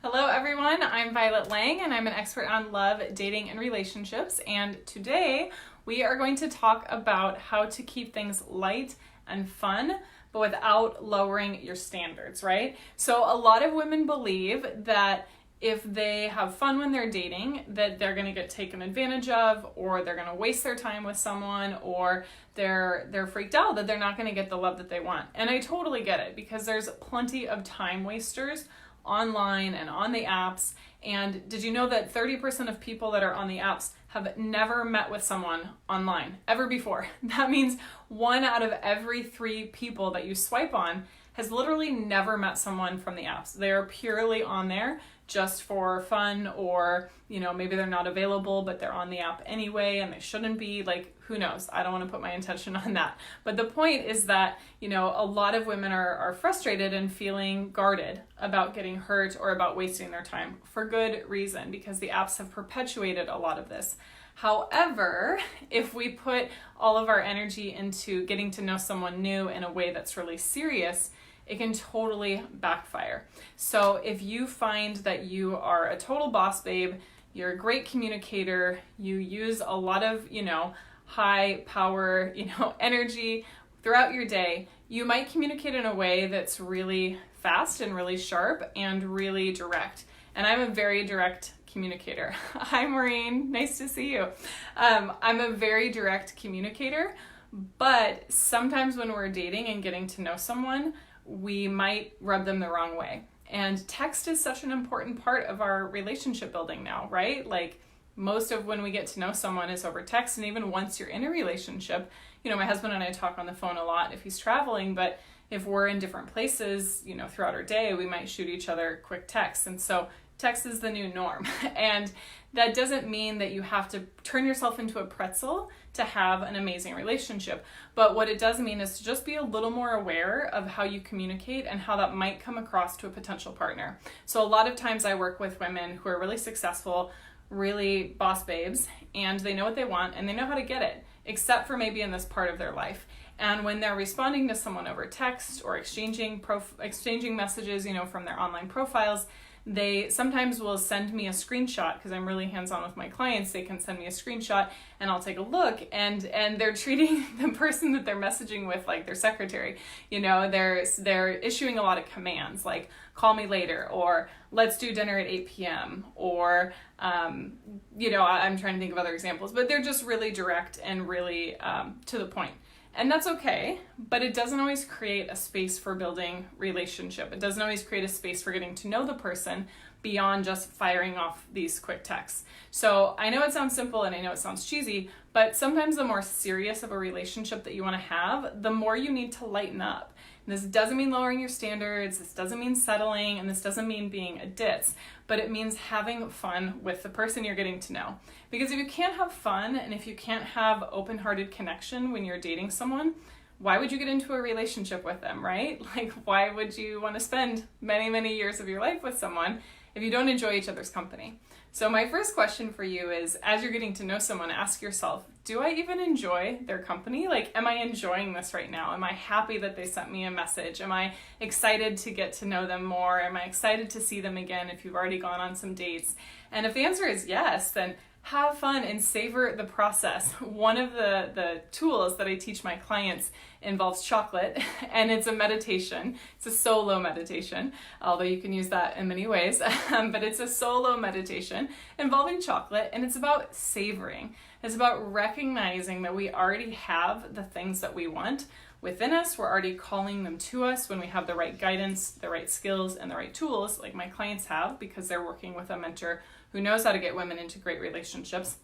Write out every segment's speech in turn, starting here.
Hello everyone, I'm Violet Lange and I'm an expert on love, dating, and relationships. And today we are going to talk about how to keep things light and fun, but without lowering your standards, right? So a lot of women believe that if they have fun when they're dating, that they're going to get taken advantage of, or they're going to waste their time with someone, or they're freaked out that they're not going to get the love that they want. And I totally get it, because there's plenty of time wasters online and on the apps. And did you know that 30% of people that are on the apps have never met with someone online ever before? That means 1 out of every 3 people that you swipe on has literally never met someone from the apps. They're purely on there just for fun, or maybe they're not available but they're on the app anyway and they shouldn't be. Like, who knows? I don't want to put my intention on that. But the point is that a lot of women are frustrated and feeling guarded about getting hurt or about wasting their time, for good reason, because the apps have perpetuated a lot of this. However, if we put all of our energy into getting to know someone new in a way that's really serious, it can totally backfire. So if you find that you are a total boss babe, you're a great communicator, you use a lot of, high power, energy throughout your day, you might communicate in a way that's really fast and really sharp and really direct. And I'm a very direct communicator. Hi, Maureen. Nice to see you. I'm a very direct communicator, but sometimes when we're dating and getting to know someone, we might rub them the wrong way. And text is such an important part of our relationship building now, right? Like, most of when we get to know someone is over text. And even once you're in a relationship, my husband and I talk on the phone a lot if he's traveling, but if we're in different places, throughout our day, we might shoot each other quick texts. And so text is the new norm. And that doesn't mean that you have to turn yourself into a pretzel to have an amazing relationship. But what it does mean is to just be a little more aware of how you communicate and how that might come across to a potential partner. So a lot of times I work with women who are really successful, really boss babes, and they know what they want and they know how to get it, except for maybe in this part of their life. And when they're responding to someone over text or exchanging messages, from their online profiles, they sometimes will send me a screenshot, because I'm really hands-on with my clients. They can send me a screenshot and I'll take a look, and they're treating the person that they're messaging with like their secretary. They're issuing a lot of commands like call me later, or let's do dinner at 8 p.m. or I'm trying to think of other examples, but they're just really direct and really to the point. And that's okay, but it doesn't always create a space for building relationship. It doesn't always create a space for getting to know the person beyond just firing off these quick texts. So I know it sounds simple and I know it sounds cheesy, but sometimes the more serious of a relationship that you want to have, the more you need to lighten up. And this doesn't mean lowering your standards, this doesn't mean settling, and this doesn't mean being a ditz, but it means having fun with the person you're getting to know. Because if you can't have fun and if you can't have open-hearted connection when you're dating someone, why would you get into a relationship with them, right? Like, why would you want to spend many, many years of your life with someone if you don't enjoy each other's company? So my first question for you is, as you're getting to know someone, ask yourself, do I even enjoy their company? Like, am I enjoying this right now? Am I happy that they sent me a message? Am I excited to get to know them more? Am I excited to see them again if you've already gone on some dates? And if the answer is yes, then have fun and savor the process. One of the tools that I teach my clients involves chocolate, and it's a meditation. It's a solo meditation, although you can use that in many ways, but it's a solo meditation involving chocolate, and it's about savoring. It's about recognizing that we already have the things that we want within us. We're already calling them to us when we have the right guidance, the right skills, and the right tools, like my clients have, because they're working with a mentor who knows how to get women into great relationships.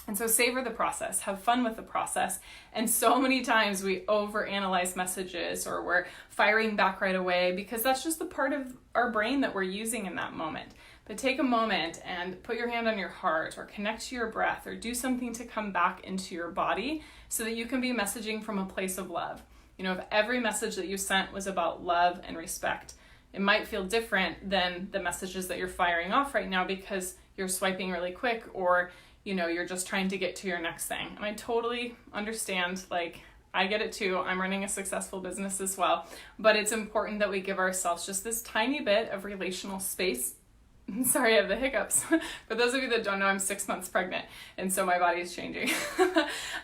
And so savor the process, have fun with the process. And so many times we overanalyze messages, or we're firing back right away, because that's just the part of our brain that we're using in that moment. But take a moment and put your hand on your heart, or connect to your breath, or do something to come back into your body so that you can be messaging from a place of love. If every message that you sent was about love and respect, it might feel different than the messages that you're firing off right now because you're swiping really quick, or you're just trying to get to your next thing. And I totally understand, I get it too. I'm running a successful business as well, but it's important that we give ourselves just this tiny bit of relational space Sorry, I have the hiccups. For those of you that don't know, I'm 6 months pregnant, and so my body is changing.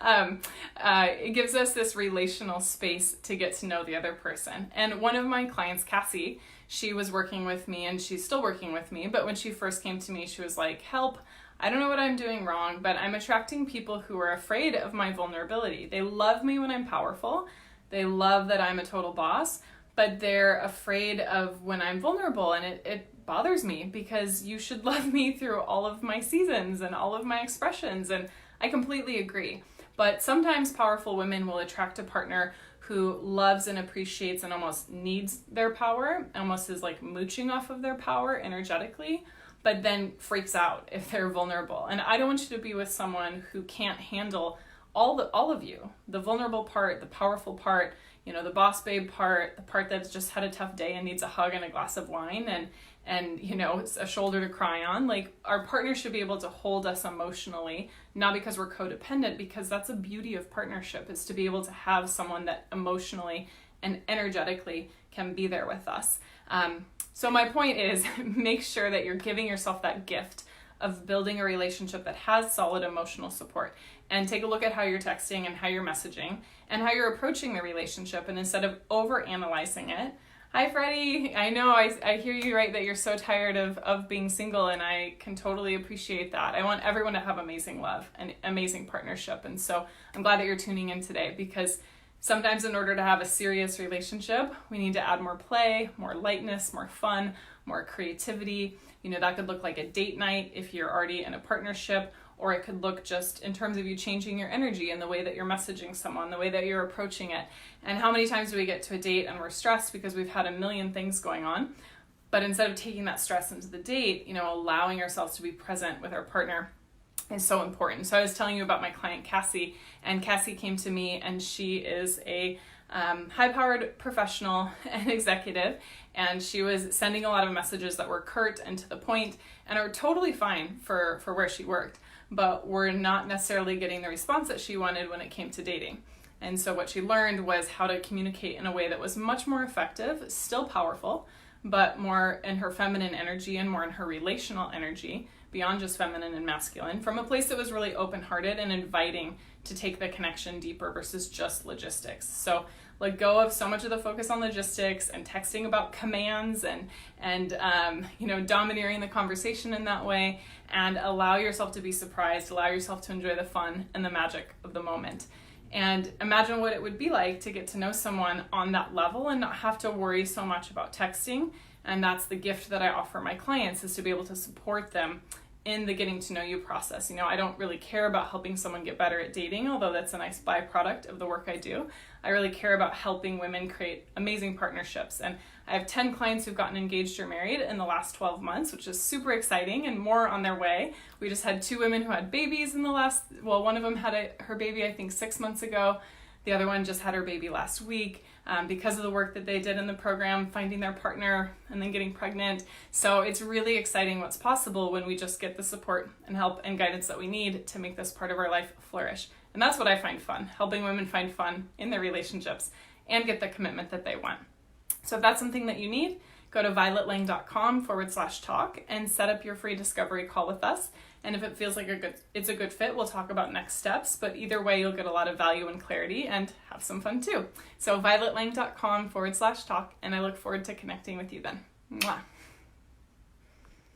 It gives us this relational space to get to know the other person. And one of my clients, Cassie, she was working with me, and she's still working with me, but when she first came to me, she was like, help, I don't know what I'm doing wrong, but I'm attracting people who are afraid of my vulnerability. They love me when I'm powerful. They love that I'm a total boss, but they're afraid of when I'm vulnerable, and it bothers me because you should love me through all of my seasons and all of my expressions, and I completely agree. But sometimes powerful women will attract a partner who loves and appreciates and almost needs their power, almost is like mooching off of their power energetically, but then freaks out if they're vulnerable. And I don't want you to be with someone who can't handle all of you, the vulnerable part, the powerful part, the boss babe part, the part that's just had a tough day and needs a hug and a glass of wine and it's a shoulder to cry on. Like, our partner should be able to hold us emotionally, not because we're codependent, because that's the beauty of partnership, is to be able to have someone that emotionally and energetically can be there with us. So my point is, make sure that you're giving yourself that gift of building a relationship that has solid emotional support, and take a look at how you're texting and how you're messaging and how you're approaching the relationship. And instead of over analyzing it, hi Freddie, I know I hear you, right, that you're so tired of being single, and I can totally appreciate that. I want everyone to have amazing love and amazing partnership. And so I'm glad that you're tuning in today, because sometimes in order to have a serious relationship, we need to add more play, more lightness, more fun, more creativity. That could look like a date night if you're already in a partnership, or it could look just in terms of you changing your energy and the way that you're messaging someone, the way that you're approaching it. And how many times do we get to a date and we're stressed because we've had a million things going on? But instead of taking that stress into the date, allowing ourselves to be present with our partner is so important. So I was telling you about my client, Cassie, and Cassie came to me, and she is a high-powered professional and executive, and she was sending a lot of messages that were curt and to the point and are totally fine for where she worked, but were not necessarily getting the response that she wanted when it came to dating. And so what she learned was how to communicate in a way that was much more effective, still powerful, but more in her feminine energy and more in her relational energy, beyond just feminine and masculine, from a place that was really open-hearted and inviting to take the connection deeper versus just logistics. So let go of so much of the focus on logistics and texting about commands and domineering the conversation in that way, and allow yourself to be surprised, allow yourself to enjoy the fun and the magic of the moment. And imagine what it would be like to get to know someone on that level and not have to worry so much about texting. And that's the gift that I offer my clients, is to be able to support them in the getting to know you process. I don't really care about helping someone get better at dating, although that's a nice byproduct of the work I do. I really care about helping women create amazing partnerships. And I have 10 clients who've gotten engaged or married in the last 12 months, which is super exciting, and more on their way. We just had 2 women who had babies in the one of them had her baby, I think 6 months ago. The other one just had her baby last week, because of the work that they did in the program, finding their partner and then getting pregnant. So it's really exciting what's possible when we just get the support and help and guidance that we need to make this part of our life flourish. And that's what I find fun, helping women find fun in their relationships and get the commitment that they want. So if that's something that you need, go to violetlange.com/talk and set up your free discovery call with us. And if it feels like it's a good fit, we'll talk about next steps. But either way, you'll get a lot of value and clarity and have some fun too. So violetlange.com/talk, and I look forward to connecting with you then. Mwah.